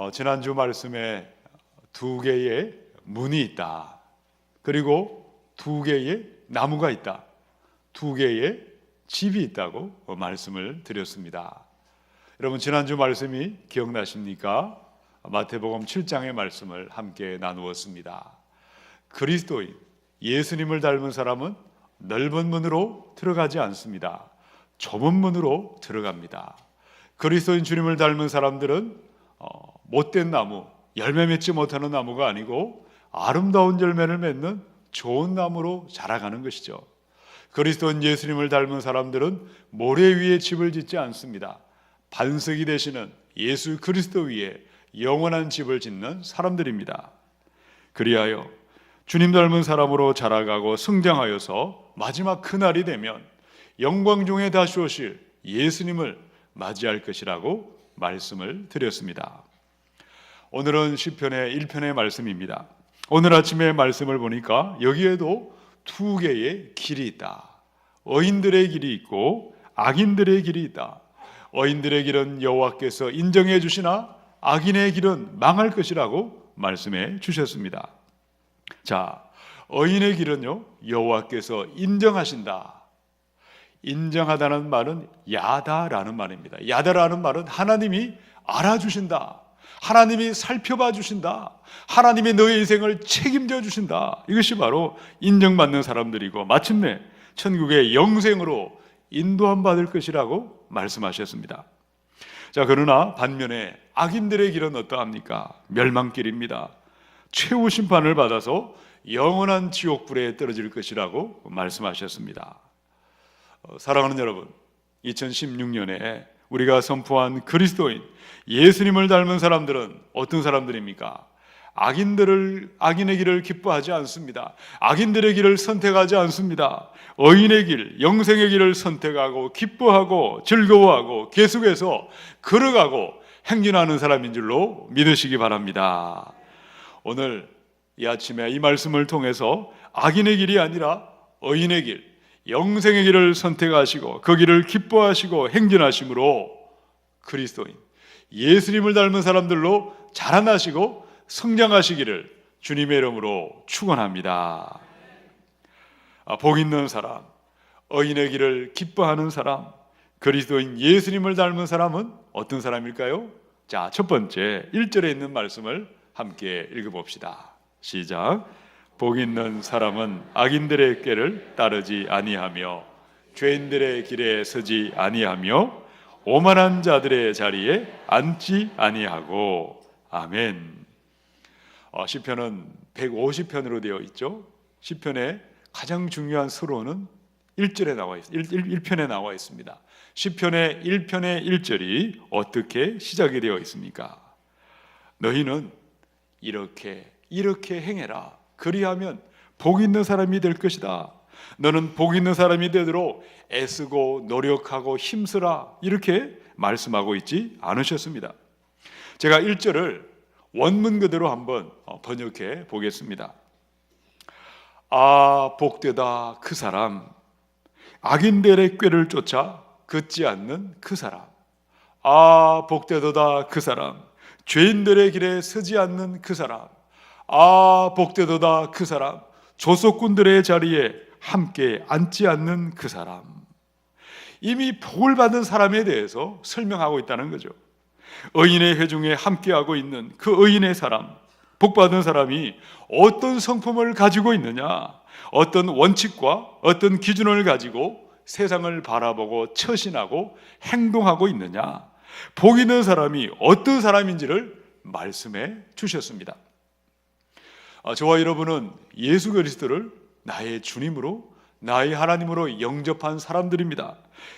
지난주 말씀에 두 개의 문이 있다. 그리고 두 개의 나무가 있다. 두 개의 집이 있다고 말씀을 드렸습니다. 여러분, 지난주 말씀이 기억나십니까? 마태복음 7장의 말씀을 함께 나누었습니다. 그리스도인, 예수님을 닮은 사람은 넓은 문으로 들어가지 않습니다. 좁은 문으로 들어갑니다. 그리스도인 주님을 닮은 사람들은 못된 나무, 열매 맺지 못하는 나무가 아니고 아름다운 열매를 맺는 좋은 나무로 자라가는 것이죠. 그리스도인 예수님을 닮은 사람들은 모래 위에 집을 짓지 않습니다. 반석이 되시는 예수 그리스도 위에 영원한 집을 짓는 사람들입니다. 그리하여 주님 닮은 사람으로 자라가고 성장하여서 마지막 그날이 되면 영광 중에 다시 오실 예수님을 맞이할 것이라고 말씀을 드렸습니다. 오늘은 시편의 1편의 말씀입니다. 오늘 아침에 말씀을 보니까 여기에도 두 개의 길이 있다. 의인들의 길이 있고 악인들의 길이 있다. 의인들의 길은 여호와께서 인정해 주시나 악인의 길은 망할 것이라고 말씀해 주셨습니다. 자, 의인의 길은요, 여호와께서 인정하신다. 인정하다는 말은 야다라는 말입니다. 야다라는 말은 하나님이 알아주신다. 하나님이 살펴봐 주신다. 하나님이 너의 인생을 책임져 주신다. 이것이 바로 인정받는 사람들이고 마침내 천국의 영생으로 인도함 받을 것이라고 말씀하셨습니다. 자, 그러나 반면에 악인들의 길은 어떠합니까? 멸망길입니다. 최후 심판을 받아서 영원한 지옥불에 떨어질 것이라고 말씀하셨습니다. 사랑하는 여러분, 2016년에 우리가 선포한 그리스도인, 예수님을 닮은 사람들은 어떤 사람들입니까? 악인의 길을 기뻐하지 않습니다. 악인들의 길을 선택하지 않습니다. 의인의 길, 영생의 길을 선택하고 기뻐하고 즐거워하고 계속해서 걸어가고 행진하는 사람인 줄로 믿으시기 바랍니다. 오늘 이 아침에 이 말씀을 통해서 악인의 길이 아니라 의인의 길, 영생의 길을 선택하시고 그 길을 기뻐하시고 행진하심으로 그리스도인, 예수님을 닮은 사람들로 자라나시고 성장하시기를 주님의 이름으로 축원합니다. 복 있는 사람, 의인의 길을 기뻐하는 사람, 그리스도인 예수님을 닮은 사람은 어떤 사람일까요? 자, 첫 번째 1절에 있는 말씀을 함께 읽어봅시다. 시작. 복 있는 사람은 악인들의 꾀를 따르지 아니하며 죄인들의 길에 서지 아니하며 오만한 자들의 자리에 앉지 아니하고. 아멘. 시편은 150편으로 되어 있죠. 시편의 가장 중요한 서론은 1절에 나와 있습니다. 1편에 나와 있습니다. 시편의 1편의 1절이 어떻게 시작이 되어 있습니까? 너희는 이렇게 행해라. 그리하면 복 있는 사람이 될 것이다. 너는 복 있는 사람이 되도록 애쓰고 노력하고 힘쓰라. 이렇게 말씀하고 있지 않으셨습니다. 제가 1절을 원문 그대로 한번 번역해 보겠습니다. 아, 복되다 그 사람, 악인들의 꾀를 쫓아 걷지 않는 그 사람. 아, 복되도다 그 사람, 죄인들의 길에 서지 않는 그 사람. 아, 복되도다 그 사람, 조속꾼들의 자리에 함께 앉지 않는 그 사람. 이미 복을 받은 사람에 대해서 설명하고 있다는 거죠. 의인의 회중에 함께하고 있는 그 의인의 사람, 복받은 사람이 어떤 성품을 가지고 있느냐, 어떤 원칙과 어떤 기준을 가지고 세상을 바라보고 처신하고 행동하고 있느냐, 복 있는 사람이 어떤 사람인지를 말씀해 주셨습니다. 저와 여러분은 예수 그리스도를 나의 주님으로, 나의 하나님으로 영접한 사람들입니다.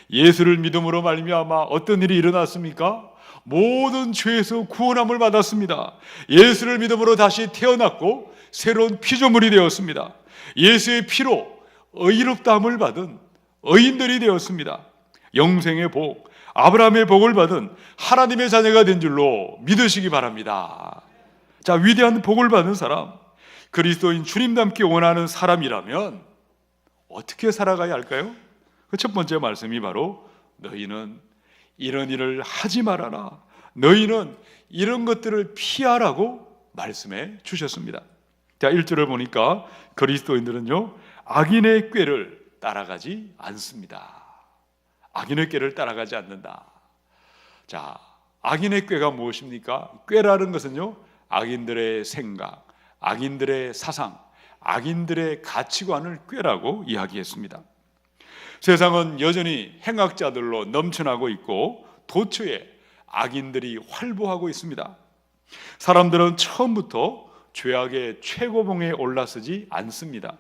예수를 믿음으로 말미암아 어떤 일이 일어났습니까? 모든 죄에서 구원함을 받았습니다. 예수를 믿음으로 다시 태어났고 새로운 피조물이 되었습니다. 예수의 피로 의롭다함을 받은 의인들이 되었습니다. 영생의 복, 아브라함의 복을 받은 하나님의 자녀가 된 줄로 믿으시기 바랍니다. 자, 위대한 복을 받은 사람, 그리스도인 주님 닮기 원하는 사람이라면 어떻게 살아가야 할까요? 그 첫 번째 말씀이 바로 너희는 이런 일을 하지 말아라. 너희는 이런 것들을 피하라고 말씀해 주셨습니다. 자, 1절을 보니까 그리스도인들은요, 악인의 꾀를 따라가지 않습니다. 악인의 꾀를 따라가지 않는다. 자, 악인의 꾀가 무엇입니까? 꾀라는 것은요, 악인들의 생각, 악인들의 사상, 악인들의 가치관을 꾀라고 이야기했습니다. 세상은 여전히 행악자들로 넘쳐나고 있고 도처에 악인들이 활보하고 있습니다. 사람들은 처음부터 죄악의 최고봉에 올라서지 않습니다.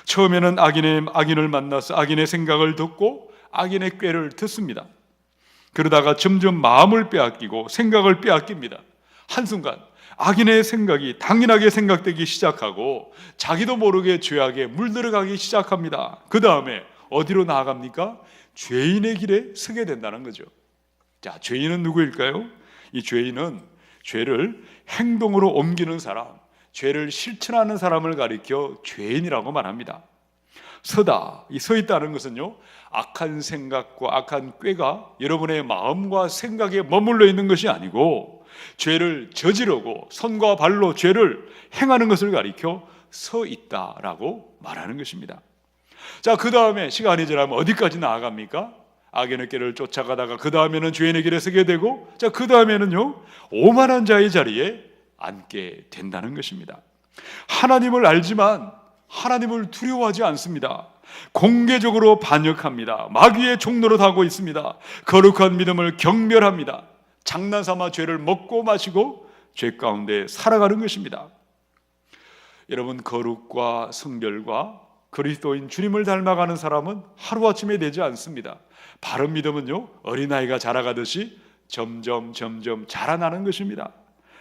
처음에는 악인을 만나서 악인의 생각을 듣고 악인의 꾀를 듣습니다. 그러다가 점점 마음을 빼앗기고 생각을 빼앗깁니다. 한순간 악인의 생각이 당연하게 생각되기 시작하고 자기도 모르게 죄악에 물들어가기 시작합니다. 그 다음에 어디로 나아갑니까? 죄인의 길에 서게 된다는 거죠. 자, 죄인은 누구일까요? 이 죄인은 죄를 행동으로 옮기는 사람, 죄를 실천하는 사람을 가리켜 죄인이라고 말합니다. 서다, 이 서 있다는 것은요, 악한 생각과 악한 꾀가 여러분의 마음과 생각에 머물러 있는 것이 아니고 죄를 저지르고 손과 발로 죄를 행하는 것을 가리켜 서 있다라고 말하는 것입니다. 자, 그 다음에 시간이 지나면 어디까지 나아갑니까? 악인의 길을 쫓아가다가 그 다음에는 죄인의 길에 서게 되고, 자, 그 다음에는요, 오만한 자의 자리에 앉게 된다는 것입니다. 하나님을 알지만 하나님을 두려워하지 않습니다. 공개적으로 반역합니다. 마귀의 종노릇 하고 있습니다. 거룩한 믿음을 경멸합니다. 장난삼아 죄를 먹고 마시고 죄 가운데 살아가는 것입니다. 여러분, 거룩과 성결과 그리스도인 주님을 닮아가는 사람은 하루아침에 되지 않습니다. 바른 믿음은요, 어린아이가 자라가듯이 점점 자라나는 것입니다.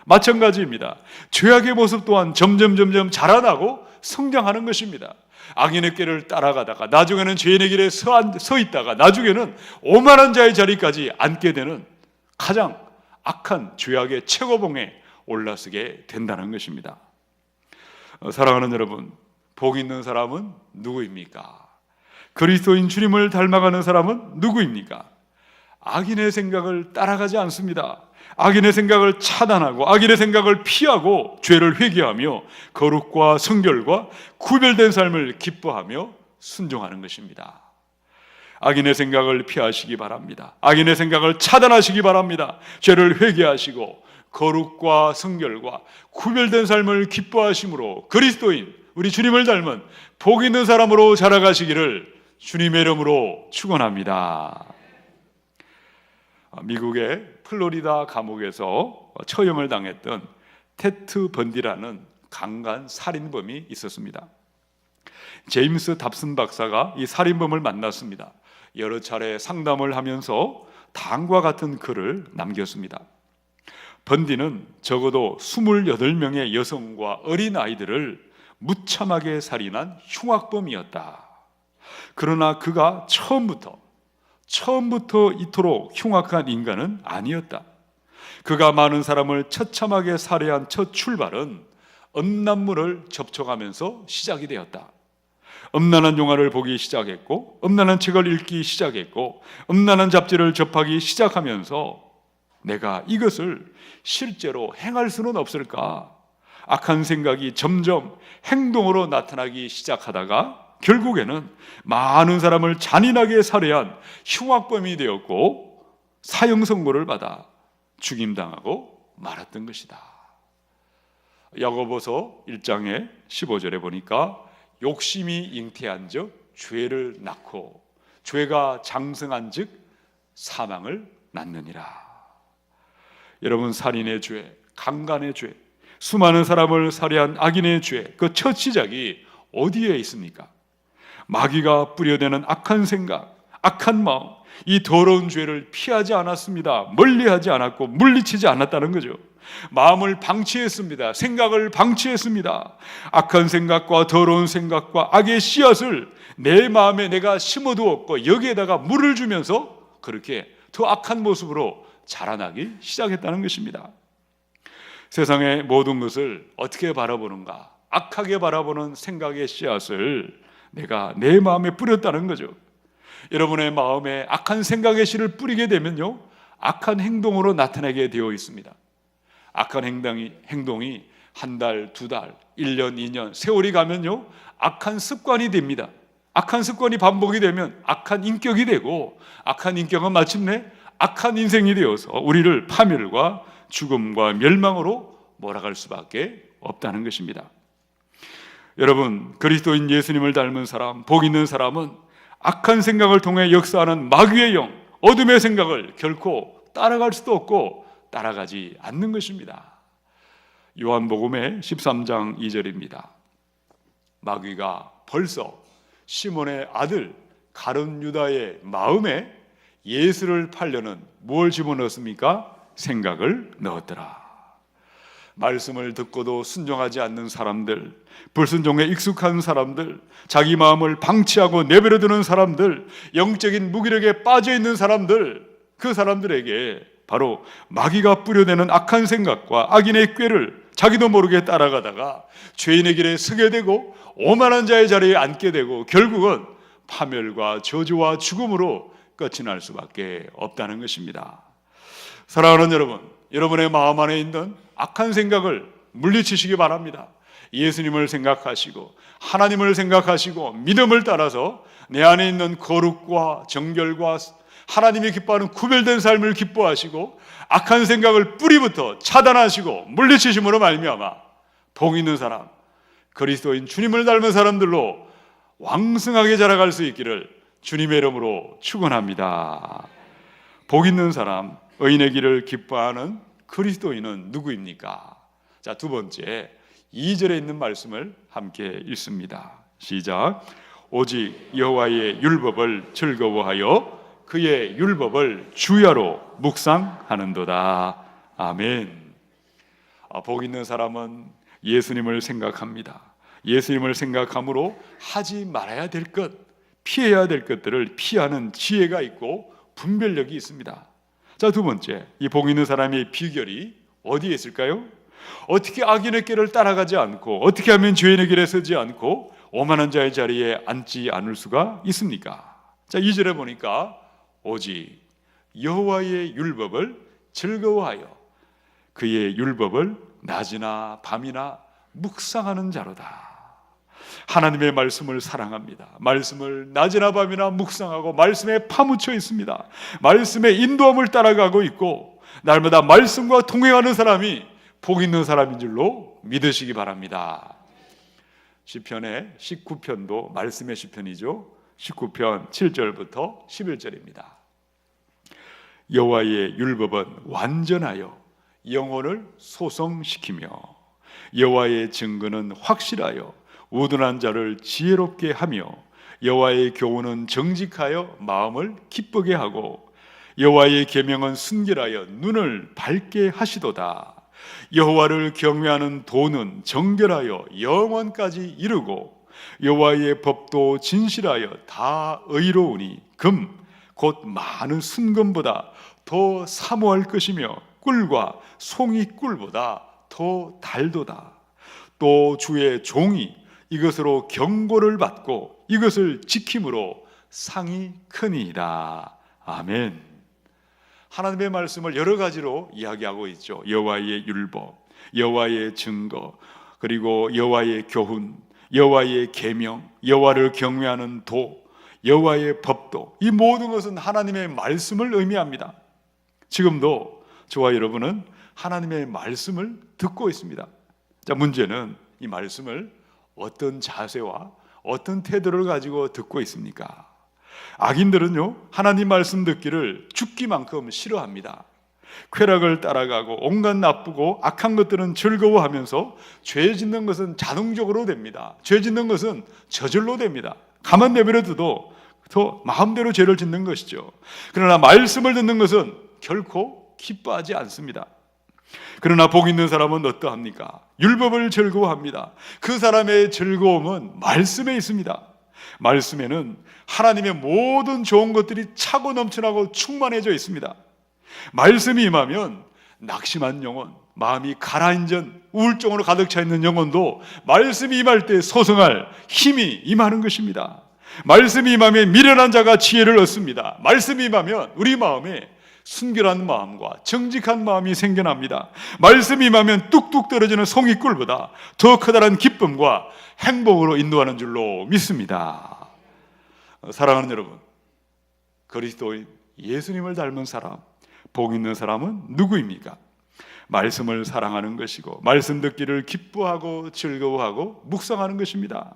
마찬가지입니다. 죄악의 모습 또한 점점 자라나고 성장하는 것입니다. 악인의 길을 따라가다가 나중에는 죄인의 길에 서 있다가 나중에는 오만한 자의 자리까지 앉게 되는 가장 악한 죄악의 최고봉에 올라서게 된다는 것입니다. 사랑하는 여러분, 복 있는 사람은 누구입니까? 그리스도인 주님을 닮아가는 사람은 누구입니까? 악인의 생각을 따라가지 않습니다. 악인의 생각을 차단하고 악인의 생각을 피하고 죄를 회개하며 거룩과 성결과 구별된 삶을 기뻐하며 순종하는 것입니다. 악인의 생각을 피하시기 바랍니다. 악인의 생각을 차단하시기 바랍니다. 죄를 회개하시고 거룩과 성결과 구별된 삶을 기뻐하심으로 그리스도인 우리 주님을 닮은 복 있는 사람으로 자라가시기를 주님의 이름으로 축원합니다. 미국의 플로리다 감옥에서 처형을 당했던 테트 번디라는 강간 살인범이 있었습니다. 제임스 답슨 박사가 이 살인범을 만났습니다. 여러 차례 상담을 하면서 다음과 같은 글을 남겼습니다. 번디는 적어도 28명의 여성과 어린아이들을 무참하게 살인한 흉악범이었다. 그러나 그가 처음부터 이토록 흉악한 인간은 아니었다. 그가 많은 사람을 처참하게 살해한 첫 출발은 음란물을 접촉하면서 시작이 되었다. 음란한 영화를 보기 시작했고, 음란한 책을 읽기 시작했고, 음란한 잡지를 접하기 시작하면서 내가 이것을 실제로 행할 수는 없을까? 악한 생각이 점점 행동으로 나타나기 시작하다가 결국에는 많은 사람을 잔인하게 살해한 흉악범이 되었고 사형 선고를 받아 죽임당하고 말았던 것이다. 야고보서 1장의 15절에 보니까 욕심이 잉태한 즉 죄를 낳고 죄가 장성한 즉 사망을 낳느니라. 여러분, 살인의 죄, 강간의 죄, 수많은 사람을 살해한 악인의 죄, 그 첫 시작이 어디에 있습니까? 마귀가 뿌려대는 악한 생각, 악한 마음, 이 더러운 죄를 피하지 않았습니다. 멀리하지 않았고 물리치지 않았다는 거죠. 마음을 방치했습니다. 생각을 방치했습니다. 악한 생각과 더러운 생각과 악의 씨앗을 내 마음에 내가 심어두었고 여기에다가 물을 주면서 그렇게 더 악한 모습으로 자라나기 시작했다는 것입니다. 세상의 모든 것을 어떻게 바라보는가? 악하게 바라보는 생각의 씨앗을 내가 내 마음에 뿌렸다는 거죠. 여러분의 마음에 악한 생각의 씨를 뿌리게 되면요, 악한 행동으로 나타나게 되어 있습니다. 악한 행동이 한 달, 두 달, 1년, 2년 세월이 가면요 악한 습관이 됩니다. 악한 습관이 반복이 되면 악한 인격이 되고, 악한 인격은 마침내 악한 인생이 되어서 우리를 파멸과 죽음과 멸망으로 몰아갈 수밖에 없다는 것입니다. 여러분, 그리스도인 예수님을 닮은 사람, 복 있는 사람은 악한 생각을 통해 역사하는 마귀의 영, 어둠의 생각을 결코 따라갈 수도 없고 따라가지 않는 것입니다. 요한복음의 13장 2절입니다. 마귀가 벌써 시몬의 아들 가룟 유다의 마음에 예수를 팔려는 뭘 집어넣었습니까? 생각을 넣었더라. 말씀을 듣고도 순종하지 않는 사람들, 불순종에 익숙한 사람들, 자기 마음을 방치하고 내버려두는 사람들, 영적인 무기력에 빠져있는 사람들, 그 사람들에게 바로 마귀가 뿌려대는 악한 생각과 악인의 꾀를 자기도 모르게 따라가다가 죄인의 길에 서게 되고 오만한 자의 자리에 앉게 되고 결국은 파멸과 저주와 죽음으로 끝이 날 수밖에 없다는 것입니다. 사랑하는 여러분, 여러분의 마음 안에 있는 악한 생각을 물리치시기 바랍니다. 예수님을 생각하시고 하나님을 생각하시고 믿음을 따라서 내 안에 있는 거룩과 정결과 하나님이 기뻐하는 구별된 삶을 기뻐하시고 악한 생각을 뿌리부터 차단하시고 물리치심으로 말미암아 복 있는 사람, 그리스도인 주님을 닮은 사람들로 왕성하게 자라갈 수 있기를 주님의 이름으로 축원합니다. 복 있는 사람, 의인의 길을 기뻐하는 그리스도인은 누구입니까? 자, 두 번째 2절에 있는 말씀을 함께 읽습니다. 시작. 오직 여호와의 율법을 즐거워하여 그의 율법을 주야로 묵상하는도다. 아멘. 복 있는 사람은 예수님을 생각합니다. 예수님을 생각함으로 하지 말아야 될 것, 피해야 될 것들을 피하는 지혜가 있고 분별력이 있습니다. 자, 두 번째, 이 복 있는 사람의 비결이 어디에 있을까요? 어떻게 악인의 길을 따라가지 않고 어떻게 하면 죄인의 길에 서지 않고 오만한 자의 자리에 앉지 않을 수가 있습니까? 자, 2절에 보니까 오직 여호와의 율법을 즐거워하여 그의 율법을 낮이나 밤이나 묵상하는 자로다. 하나님의 말씀을 사랑합니다. 말씀을 낮이나 밤이나 묵상하고 말씀에 파묻혀 있습니다. 말씀의 인도함을 따라가고 있고 날마다 말씀과 동행하는 사람이 복 있는 사람인 줄로 믿으시기 바랍니다. 시편의 19편도 말씀의 시편이죠. 19편 7절부터 11절입니다. 여호와의 율법은 완전하여 영혼을 소성시키며 여호와의 증거는 확실하여 우둔한 자를 지혜롭게 하며 여호와의 교훈은 정직하여 마음을 기쁘게 하고 여호와의 계명은 순결하여 눈을 밝게 하시도다. 여호와를 경외하는 도는 정결하여 영원까지 이르고 여호와의 법도 진실하여 다 의로우니 금 곧 많은 순금보다 더 사모할 것이며 꿀과 송이 꿀보다 더 달도다. 또 주의 종이 이것으로 경고를 받고 이것을 지킴으로 상이 크니이다. 아멘. 하나님의 말씀을 여러 가지로 이야기하고 있죠. 여호와의 율법, 여호와의 증거, 그리고 여호와의 교훈, 여호와의 계명, 여호와를 경외하는 도, 여호와의 법도, 이 모든 것은 하나님의 말씀을 의미합니다. 지금도 저와 여러분은 하나님의 말씀을 듣고 있습니다. 자, 문제는 이 말씀을 어떤 자세와 어떤 태도를 가지고 듣고 있습니까? 악인들은요, 하나님 말씀 듣기를 죽기만큼 싫어합니다. 쾌락을 따라가고 온갖 나쁘고 악한 것들은 즐거워하면서 죄 짓는 것은 자동적으로 됩니다. 죄 짓는 것은 저절로 됩니다. 가만 내버려둬도 더 마음대로 죄를 짓는 것이죠. 그러나 말씀을 듣는 것은 결코 기뻐하지 않습니다. 그러나 복 있는 사람은 어떠합니까? 율법을 즐거워합니다. 그 사람의 즐거움은 말씀에 있습니다. 말씀에는 하나님의 모든 좋은 것들이 차고 넘쳐나고 충만해져 있습니다. 말씀이 임하면 낙심한 영혼, 마음이 가라앉은 우울증으로 가득 차 있는 영혼도 말씀이 임할 때 소성할 힘이 임하는 것입니다. 말씀이 임하면 미련한 자가 지혜를 얻습니다. 말씀이 임하면 우리 마음에 순결한 마음과 정직한 마음이 생겨납니다. 말씀이 임하면 뚝뚝 떨어지는 송이꿀보다 더 커다란 기쁨과 행복으로 인도하는 줄로 믿습니다. 사랑하는 여러분, 그리스도인 예수님을 닮은 사람, 복 있는 사람은 누구입니까? 말씀을 사랑하는 것이고 말씀 듣기를 기뻐하고 즐거워하고 묵상하는 것입니다.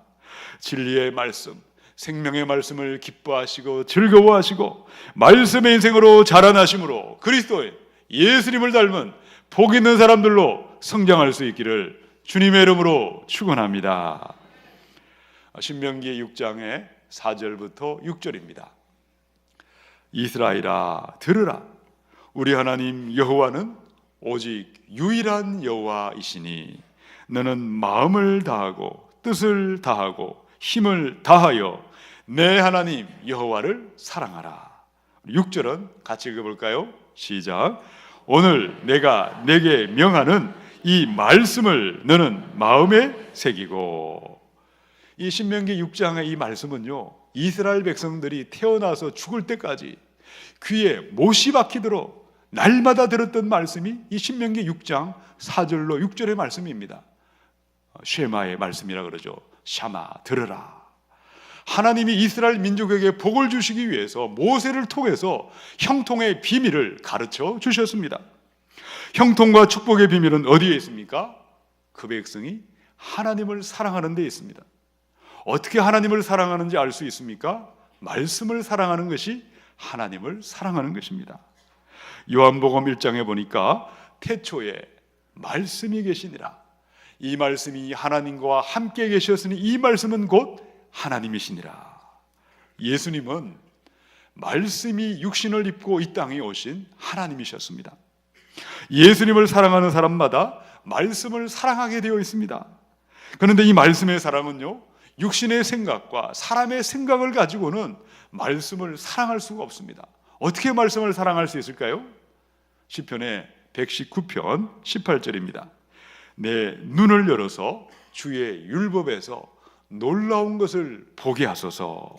진리의 말씀, 생명의 말씀을 기뻐하시고 즐거워하시고 말씀의 인생으로 자라나심으로 그리스도의 예수님을 닮은 복 있는 사람들로 성장할 수 있기를 주님의 이름으로 축원합니다. 신명기 6장의 4절부터 6절입니다. 이스라엘아 들으라, 우리 하나님 여호와는 오직 유일한 여호와이시니 너는 마음을 다하고 뜻을 다하고 힘을 다하여 내 하나님 여호와를 사랑하라. 6절은 같이 읽어볼까요? 시작. 오늘 내가 내게 명하는 이 말씀을 너는 마음에 새기고. 이 신명기 6장의 이 말씀은요, 이스라엘 백성들이 태어나서 죽을 때까지 귀에 못이 박히도록 날마다 들었던 말씀이 이 신명기 6장 4절로 6절의 말씀입니다. 쉐마의 말씀이라 그러죠. 샤마, 들으라. 하나님이 이스라엘 민족에게 복을 주시기 위해서 모세를 통해서 형통의 비밀을 가르쳐 주셨습니다. 형통과 축복의 비밀은 어디에 있습니까? 그 백성이 하나님을 사랑하는 데 있습니다. 어떻게 하나님을 사랑하는지 알 수 있습니까? 말씀을 사랑하는 것이 하나님을 사랑하는 것입니다. 요한복음 1장에 보니까 태초에 말씀이 계시니라. 이 말씀이 하나님과 함께 계셨으니 이 말씀은 곧 하나님이시니라. 예수님은 말씀이 육신을 입고 이 땅에 오신 하나님이셨습니다. 예수님을 사랑하는 사람마다 말씀을 사랑하게 되어 있습니다. 그런데 이 말씀의 사랑은요, 육신의 생각과 사람의 생각을 가지고는 말씀을 사랑할 수가 없습니다. 어떻게 말씀을 사랑할 수 있을까요? 시편의 119편 18절입니다. 내 눈을 열어서 주의 율법에서 놀라운 것을 보게 하소서.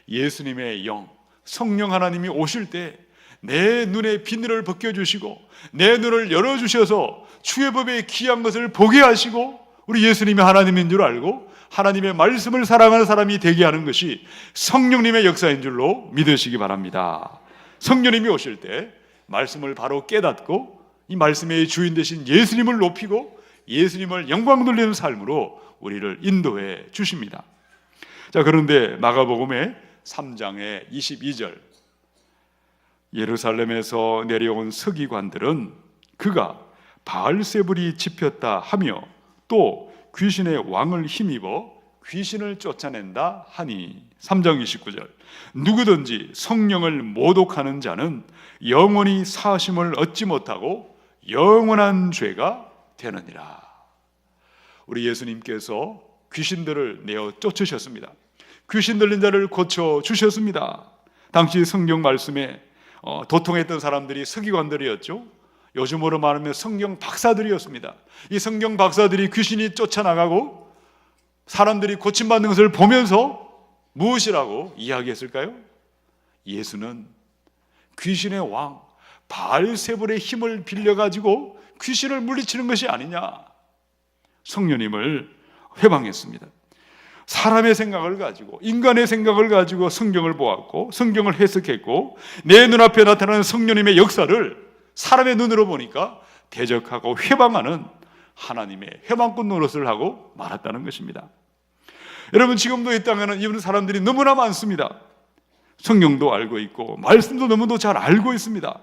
예수님의 영, 성령 하나님이 오실 때 내 눈에 비늘을 벗겨주시고 내 눈을 열어주셔서 주의 법에 귀한 것을 보게 하시고 우리 예수님이 하나님인 줄 알고 하나님의 말씀을 사랑하는 사람이 되게 하는 것이 성령님의 역사인 줄로 믿으시기 바랍니다. 성령님이 오실 때 말씀을 바로 깨닫고 이 말씀의 주인 되신 예수님을 높이고 예수님을 영광 돌리는 삶으로 우리를 인도해 주십니다. 자, 그런데 마가복음의 3장의 22절, 예루살렘에서 내려온 서기관들은 그가 바알세불이 집혔다 하며 또 귀신의 왕을 힘입어 귀신을 쫓아낸다 하니. 3장 29절, 누구든지 성령을 모독하는 자는 영원히 사하심을 얻지 못하고 영원한 죄가 되느니라. 우리 예수님께서 귀신들을 내어 쫓으셨습니다. 귀신 들린 자를 고쳐 주셨습니다. 당시 성경 말씀에 도통했던 사람들이 서기관들이었죠. 요즘으로 말하면 성경 박사들이었습니다. 이 성경 박사들이 귀신이 쫓아나가고 사람들이 고침받는 것을 보면서 무엇이라고 이야기했을까요? 예수는 귀신의 왕 바알세불의 힘을 빌려가지고 귀신을 물리치는 것이 아니냐. 성령님을 회방했습니다. 사람의 생각을 가지고 인간의 생각을 가지고 성경을 보았고 성경을 해석했고 내 눈앞에 나타나는 성령님의 역사를 사람의 눈으로 보니까 대적하고 회방하는 하나님의 회방꾼 노릇을 하고 말았다는 것입니다. 여러분, 지금도 이 땅에는 이런 사람들이 너무나 많습니다. 성경도 알고 있고 말씀도 너무도 잘 알고 있습니다.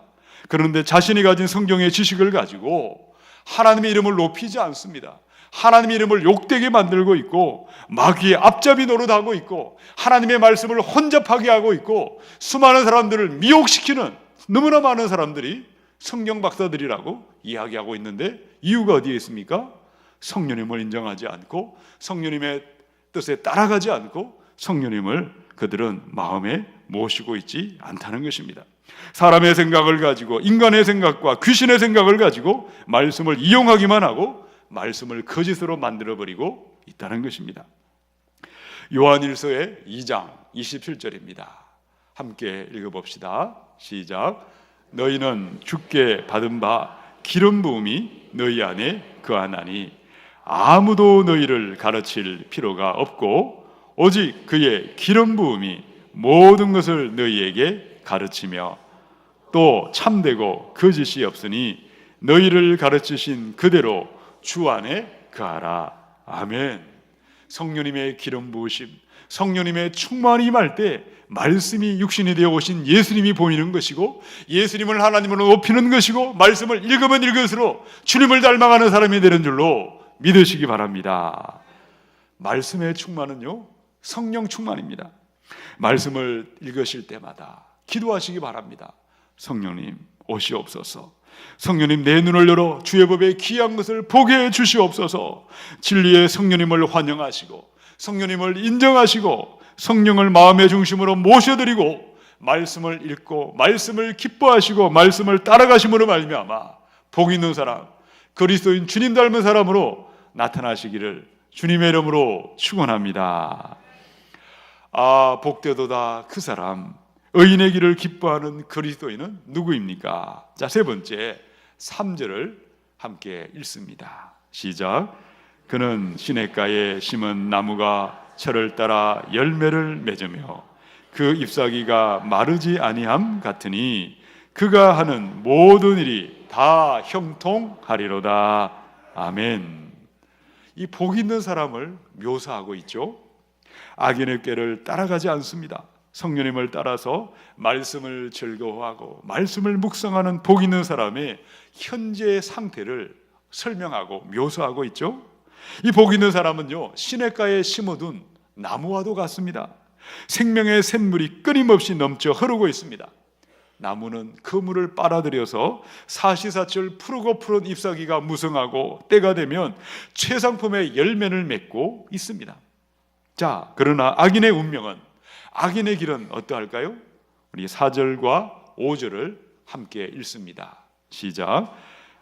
그런데 자신이 가진 성경의 지식을 가지고 하나님의 이름을 높이지 않습니다. 하나님의 이름을 욕되게 만들고 있고 마귀의 앞잡이 노릇하고 있고 하나님의 말씀을 혼잡하게 하고 있고 수많은 사람들을 미혹시키는 너무나 많은 사람들이 성경 박사들이라고 이야기하고 있는데 이유가 어디에 있습니까? 성령님을 인정하지 않고 성령님의 뜻에 따라가지 않고 성령님을 그들은 마음에 모시고 있지 않다는 것입니다. 사람의 생각을 가지고 인간의 생각과 귀신의 생각을 가지고 말씀을 이용하기만 하고 말씀을 거짓으로 만들어버리고 있다는 것입니다. 요한일서의 2장 27절입니다. 함께 읽어봅시다. 시작. 너희는 주께 받은 바 기름 부음이 너희 안에 거하나니 아무도 너희를 가르칠 필요가 없고 오직 그의 기름 부음이 모든 것을 너희에게 가르치며 또 참되고 거짓이 없으니 너희를 가르치신 그대로 주 안에 거하라. 아멘. 성령님의 기름 부으심, 성령님의 충만이 임할 때 말씀이 육신이 되어 오신 예수님이 보이는 것이고, 예수님을 하나님으로 높이는 것이고, 말씀을 읽으면 읽을수록 주님을 닮아가는 사람이 되는 줄로 믿으시기 바랍니다. 말씀의 충만은요, 성령 충만입니다. 말씀을 읽으실 때마다 기도하시기 바랍니다. 성령님 오시옵소서. 성령님 내 눈을 열어 주의 법에 귀한 것을 보게 해 주시옵소서. 진리의 성령님을 환영하시고 성령님을 인정하시고 성령을 마음의 중심으로 모셔드리고 말씀을 읽고 말씀을 기뻐하시고 말씀을 따라가심으로 말미암아 복 있는 사람, 그리스도인 주님 닮은 사람으로 나타나시기를 주님의 이름으로 축원합니다. 아, 복되도다 그 사람, 의인의 길을 기뻐하는 그리스도인은 누구입니까? 자, 세 번째 3절을 함께 읽습니다. 시작. 그는 시냇가에 심은 나무가 철을 따라 열매를 맺으며 그 잎사귀가 마르지 아니함 같으니 그가 하는 모든 일이 다 형통하리로다. 아멘. 이 복 있는 사람을 묘사하고 있죠. 악인의 꾀를 따라가지 않습니다. 성령님을 따라서 말씀을 즐거워하고 말씀을 묵상하는 복 있는 사람의 현재 상태를 설명하고 묘사하고 있죠. 이 복 있는 사람은요, 시냇가에 심어둔 나무와도 같습니다. 생명의 샘물이 끊임없이 넘쳐 흐르고 있습니다. 나무는 그 물을 빨아들여서 사시사철 푸르고 푸른 잎사귀가 무성하고 때가 되면 최상품의 열매를 맺고 있습니다. 자, 그러나 악인의 운명은, 악인의 길은 어떠할까요? 우리 4절과 5절을 함께 읽습니다. 시작.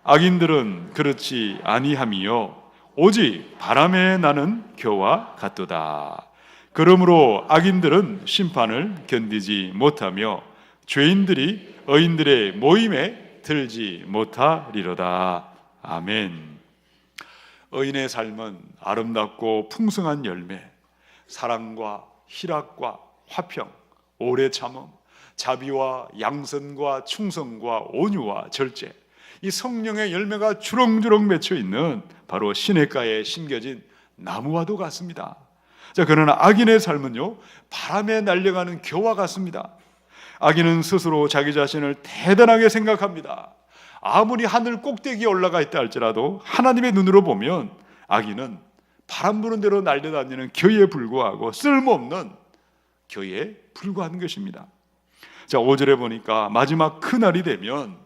악인들은 그렇지 아니함이요 오직 바람에 나는 겨와 같도다. 그러므로 악인들은 심판을 견디지 못하며 죄인들이 의인들의 모임에 들지 못하리로다. 아멘. 의인의 삶은 아름답고 풍성한 열매, 사랑과 희락과 화평, 오래 참음, 자비와 양선과 충성과 온유와 절제, 이 성령의 열매가 주렁주렁 맺혀 있는 바로 시냇가에 심겨진 나무와도 같습니다. 자, 그러나 악인의 삶은요, 바람에 날려가는 겨와 같습니다. 악인은 스스로 자기 자신을 대단하게 생각합니다. 아무리 하늘 꼭대기에 올라가 있다 할지라도 하나님의 눈으로 보면 악인은 바람 부는 대로 날려다니는 겨에 불과하고 쓸모없는 겨에 불과한 것입니다. 자, 5절에 보니까 마지막 그날이 되면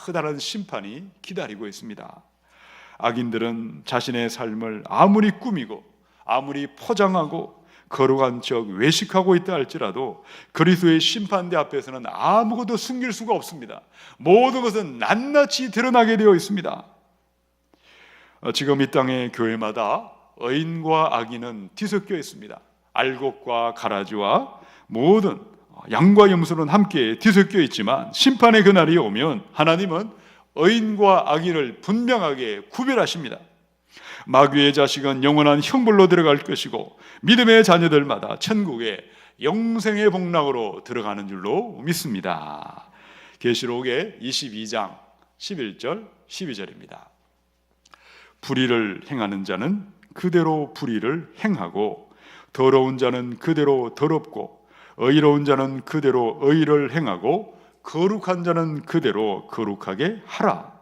커다란 심판이 기다리고 있습니다. 악인들은 자신의 삶을 아무리 꾸미고 아무리 포장하고 거룩한 척 외식하고 있다 할지라도 그리스도의 심판대 앞에서는 아무것도 숨길 수가 없습니다. 모든 것은 낱낱이 드러나게 되어 있습니다. 지금 이 땅의 교회마다 의인과 악인은 뒤섞여 있습니다. 알곡과 가라지와 모든 양과 염소는 함께 뒤섞여 있지만 심판의 그날이 오면 하나님은 의인과 악인을 분명하게 구별하십니다. 마귀의 자식은 영원한 형벌로 들어갈 것이고 믿음의 자녀들마다 천국의 영생의 복락으로 들어가는 줄로 믿습니다. 계시록의 22장 11절 12절입니다. 불의를 행하는 자는 그대로 불의를 행하고 더러운 자는 그대로 더럽고 의로운 자는 그대로 의를 행하고 거룩한 자는 그대로 거룩하게 하라.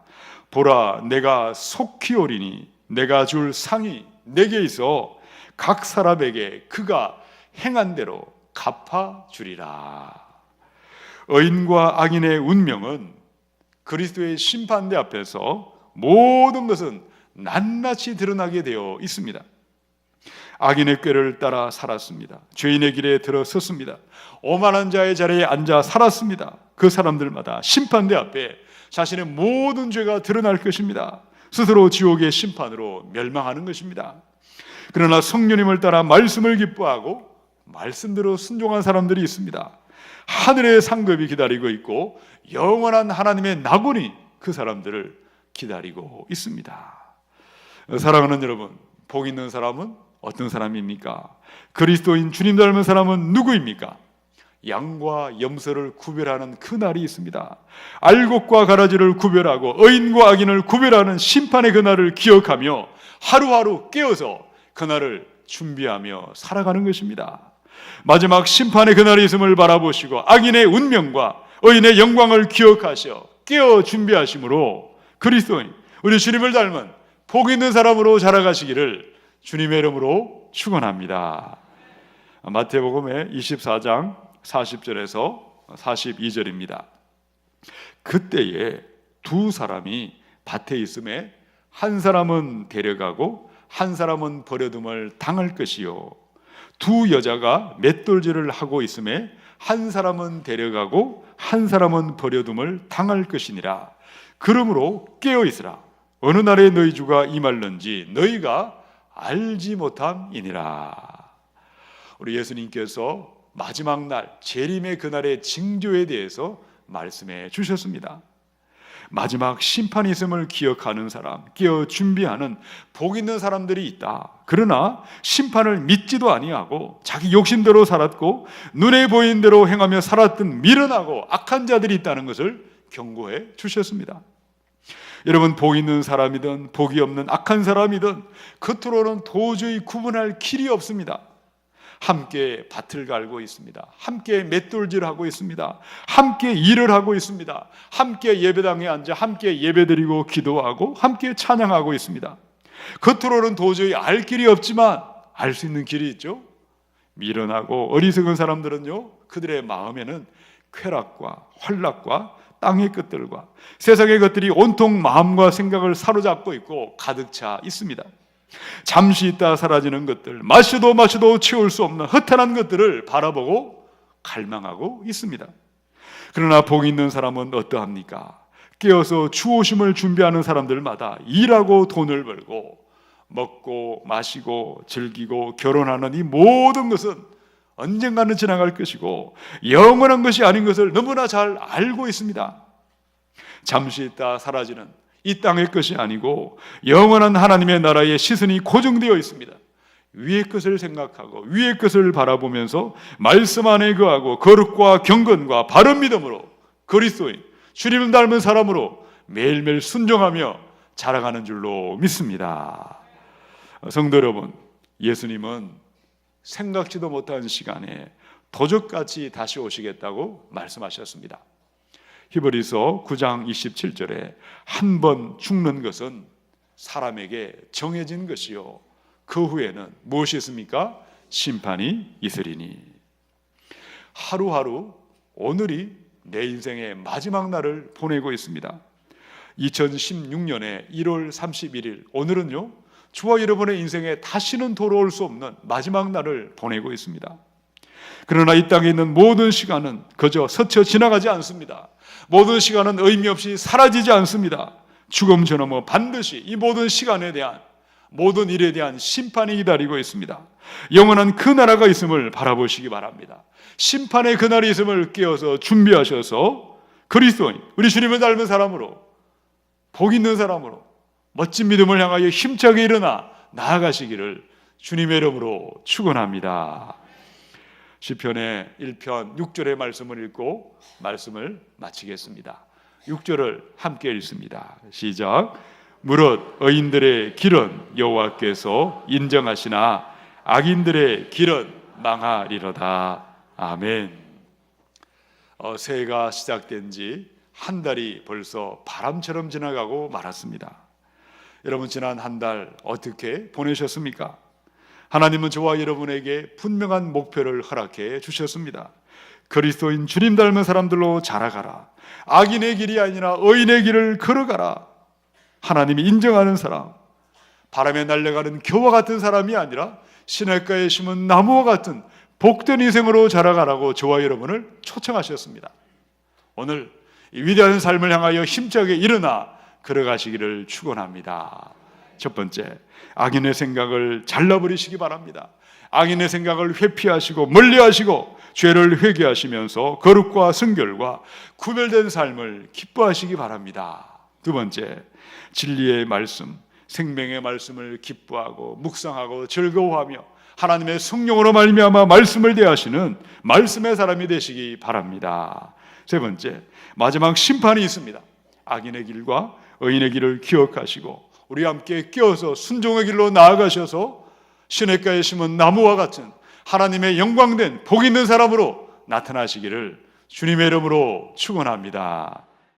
보라, 내가 속히 오리니 내가 줄 상이 내게 있어 각 사람에게 그가 행한 대로 갚아주리라. 의인과 악인의 운명은 그리스도의 심판대 앞에서 모든 것은 낱낱이 드러나게 되어 있습니다. 악인의 꾀를 따라 살았습니다. 죄인의 길에 들어섰습니다. 오만한 자의 자리에 앉아 살았습니다. 그 사람들마다 심판대 앞에 자신의 모든 죄가 드러날 것입니다. 스스로 지옥의 심판으로 멸망하는 것입니다. 그러나 성령님을 따라 말씀을 기뻐하고 말씀대로 순종한 사람들이 있습니다. 하늘의 상급이 기다리고 있고 영원한 하나님의 낙원이 그 사람들을 기다리고 있습니다. 사랑하는 여러분, 복 있는 사람은 어떤 사람입니까? 그리스도인 주님 닮은 사람은 누구입니까? 양과 염소를 구별하는 그 날이 있습니다. 알곡과 가라지를 구별하고 의인과 악인을 구별하는 심판의 그 날을 기억하며 하루하루 깨어서 그 날을 준비하며 살아가는 것입니다. 마지막 심판의 그날이 있음을 바라보시고 악인의 운명과 의인의 영광을 기억하셔 깨어 준비하심으로 그리스도인 우리 주님을 닮은 복 있는 사람으로 자라가시기를 주님의 이름으로 축원합니다. 마태복음의 24장 40절에서 42절입니다. 그때에 두 사람이 밭에 있음에 한 사람은 데려가고 한 사람은 버려둠을 당할 것이요 두 여자가 맷돌질을 하고 있음에 한 사람은 데려가고 한 사람은 버려둠을 당할 것이니라. 그러므로 깨어 있으라. 어느 날에 너희 주가 임할는지 너희가 알지 못함이니라. 우리 예수님께서 마지막 날 재림의 그날의 징조에 대해서 말씀해 주셨습니다. 마지막 심판이 있음을 기억하는 사람, 깨어 준비하는 복 있는 사람들이 있다. 그러나 심판을 믿지도 아니하고 자기 욕심대로 살았고 눈에 보이는 대로 행하며 살았던 미련하고 악한 자들이 있다는 것을 경고해 주셨습니다. 여러분, 복 있는 사람이든 복이 없는 악한 사람이든 겉으로는 도저히 구분할 길이 없습니다. 함께 밭을 갈고 있습니다. 함께 맷돌질하고 있습니다. 함께 일을 하고 있습니다. 함께 예배당에 앉아 함께 예배드리고 기도하고 함께 찬양하고 있습니다. 겉으로는 도저히 알 길이 없지만 알 수 있는 길이 있죠. 미련하고 어리석은 사람들은요, 그들의 마음에는 쾌락과 환락과 땅의 것들과 세상의 것들이 온통 마음과 생각을 사로잡고 있고 가득 차 있습니다. 잠시 있다 사라지는 것들, 마셔도 채울 수 없는 허탄한 것들을 바라보고 갈망하고 있습니다. 그러나 복 있는 사람은 어떠합니까? 깨어서 주 오심을 준비하는 사람들마다 일하고 돈을 벌고 먹고 마시고 즐기고 결혼하는 이 모든 것은 언젠가는 지나갈 것이고 영원한 것이 아닌 것을 너무나 잘 알고 있습니다. 잠시 있다 사라지는 이 땅의 것이 아니고 영원한 하나님의 나라의 시선이 고정되어 있습니다. 위의 것을 생각하고 위의 것을 바라보면서 말씀 안에 거하고 거룩과 경건과 바른 믿음으로 그리스도인 주님을 닮은 사람으로 매일매일 순종하며 자라가는 줄로 믿습니다. 성도 여러분, 예수님은 생각지도 못한 시간에 도적같이 다시 오시겠다고 말씀하셨습니다. 히브리서 9장 27절에 한 번 죽는 것은 사람에게 정해진 것이요 그 후에는 무엇이 있습니까? 심판이 있으리니. 하루하루 오늘이 내 인생의 마지막 날을 보내고 있습니다. 2016년의 1월 31일 오늘은요, 저와 여러분의 인생에 다시는 돌아올 수 없는 마지막 날을 보내고 있습니다. 그러나 이 땅에 있는 모든 시간은 그저 스쳐 지나가지 않습니다. 모든 시간은 의미 없이 사라지지 않습니다. 죽음 전후 반드시 이 모든 시간에 대한 모든 일에 대한 심판이 기다리고 있습니다. 영원한 그 나라가 있음을 바라보시기 바랍니다. 심판의 그날이 있음을 깨어서 준비하셔서 그리스도인 우리 주님을 닮은 사람으로 복 있는 사람으로 멋진 믿음을 향하여 힘차게 일어나 나아가시기를 주님의 이름으로 축원합니다. 시편의 1편 6절의 말씀을 읽고 말씀을 마치겠습니다. 6절을 함께 읽습니다. 시작. 무릇 의인들의 길은 여호와께서 인정하시나 악인들의 길은 망하리로다. 아멘. 새해가 시작된 지 한 달이 벌써 바람처럼 지나가고 말았습니다. 여러분, 지난 한 달 어떻게 보내셨습니까? 하나님은 저와 여러분에게 분명한 목표를 허락해 주셨습니다. 그리스도인 주님 닮은 사람들로 자라가라. 악인의 길이 아니라 의인의 길을 걸어가라. 하나님이 인정하는 사람, 바람에 날려가는 겨와 같은 사람이 아니라 시냇가에 심은 나무와 같은 복된 인생으로 자라가라고 저와 여러분을 초청하셨습니다. 오늘 이 위대한 삶을 향하여 힘차게 일어나 걸어가시기를 축원합니다. 첫 번째, 악인의 생각을 잘라버리시기 바랍니다. 악인의 생각을 회피하시고 멀리하시고 죄를 회개하시면서 거룩과 순결과 구별된 삶을 기뻐하시기 바랍니다. 두 번째, 진리의 말씀, 생명의 말씀을 기뻐하고 묵상하고 즐거워하며 하나님의 성령으로 말미암아 말씀을 대하시는 말씀의 사람이 되시기 바랍니다. 세 번째, 마지막 심판이 있습니다. 악인의 길과 의인의 길을 기억하시고 우리 함께 끼어서 순종의 길로 나아가셔서 시냇가에 심은 나무와 같은 하나님의 영광된 복 있는 사람으로 나타나시기를 주님의 이름으로 축원합니다.